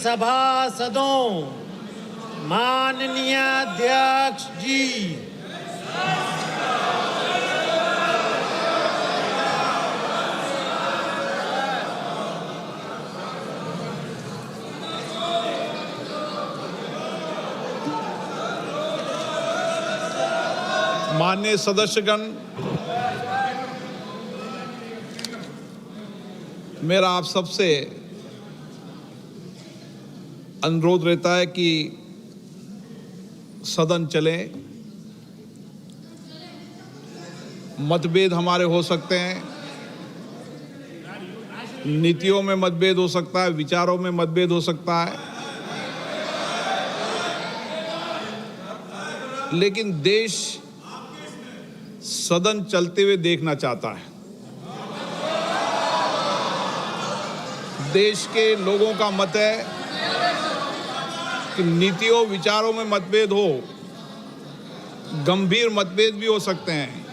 सभासदों, माननीय अध्यक्ष जी, माननीय सदस्यगण, मेरा आप सबसे अनुरोध रहता है कि सदन चले। मतभेद हमारे हो सकते हैं, नीतियों में मतभेद हो सकता है, विचारों में मतभेद हो सकता है, लेकिन देश सदन चलते हुए देखना चाहता है। देश के लोगों का मत है कि नीतियों विचारों में मतभेद हो, गंभीर मतभेद भी हो सकते हैं,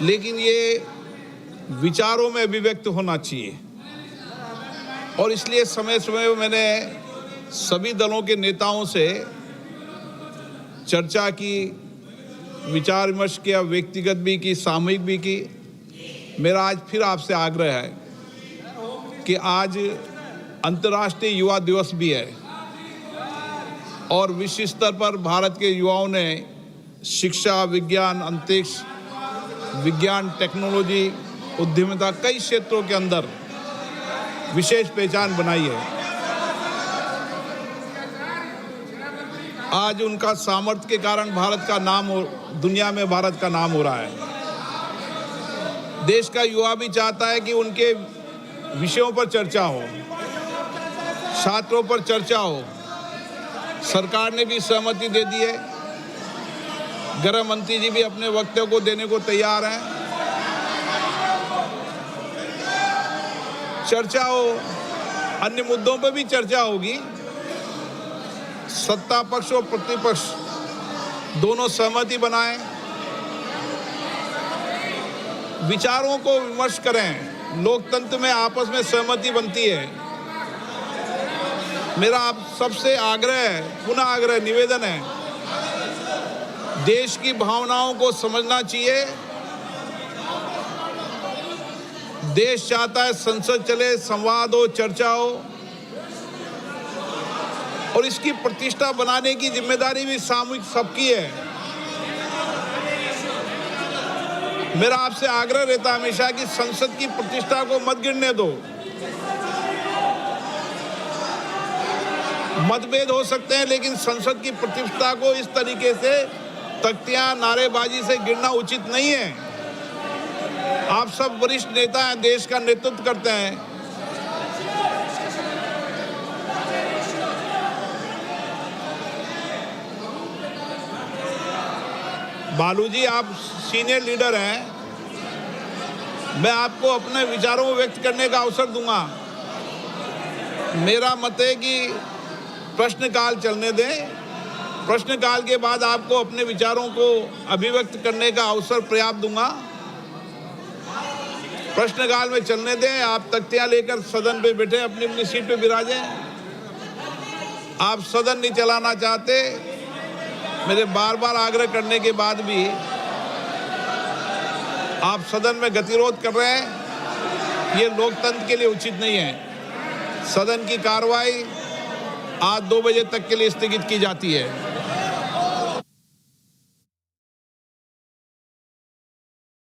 लेकिन ये विचारों में अभिव्यक्त होना चाहिए। और इसलिए समय समय में मैंने सभी दलों के नेताओं से चर्चा की, विचार विमर्श किया, व्यक्तिगत भी की, सामूहिक भी की। मेरा आज फिर आपसे आग्रह है कि आज अंतर्राष्ट्रीय युवा दिवस भी है और विश्व स्तर पर भारत के युवाओं ने शिक्षा, विज्ञान, अंतरिक्ष, विज्ञान, टेक्नोलॉजी, उद्यमिता, कई क्षेत्रों के अंदर विशेष पहचान बनाई है। आज उनका सामर्थ्य के कारण भारत का नाम दुनिया में भारत का नाम हो रहा है। देश का युवा भी चाहता है कि उनके विषयों पर चर्चा हो, छात्रों पर चर्चा हो। सरकार ने भी सहमति दे दी है, गृह मंत्री जी भी अपने वक्तव्य को देने को तैयार हैं। चर्चा हो, अन्य मुद्दों पर भी चर्चा होगी। सत्ता पक्ष और प्रतिपक्ष दोनों सहमति बनाएं, विचारों को विमर्श करें। लोकतंत्र में आपस में सहमति बनती है। मेरा आप सबसे आग्रह, पुनः आग्रह, निवेदन है, देश की भावनाओं को समझना चाहिए। देश चाहता है संसद चले, संवाद हो, चर्चा हो, और इसकी प्रतिष्ठा बनाने की जिम्मेदारी भी सामूहिक सबकी है। मेरा आपसे आग्रह रहता है हमेशा कि संसद की प्रतिष्ठा को मत गिरने दो। मतभेद हो सकते हैं, लेकिन संसद की प्रतिष्ठा को इस तरीके से तख्तियां, नारेबाजी से गिरना उचित नहीं है। आप सब वरिष्ठ नेता हैं, देश का नेतृत्व करते हैं। बालू जी, आप सीनियर लीडर हैं, मैं आपको अपने विचारों को व्यक्त करने का अवसर दूंगा। मेरा मत है कि प्रश्नकाल चलने दें। प्रश्नकाल के बाद आपको अपने विचारों को अभिव्यक्त करने का अवसर पर्याप्त दूंगा। प्रश्नकाल में चलने दें। आप तख्तियां लेकर सदन पे बैठे अपनी अपनी सीट पे विराजें। आप सदन नहीं चलाना चाहते, मेरे बार बार आग्रह करने के बाद भी आप सदन में गतिरोध कर रहे हैं, ये लोकतंत्र के लिए उचित नहीं है। सदन की कार्रवाई आज 2 बजे तक के लिए स्थगित की जाती है।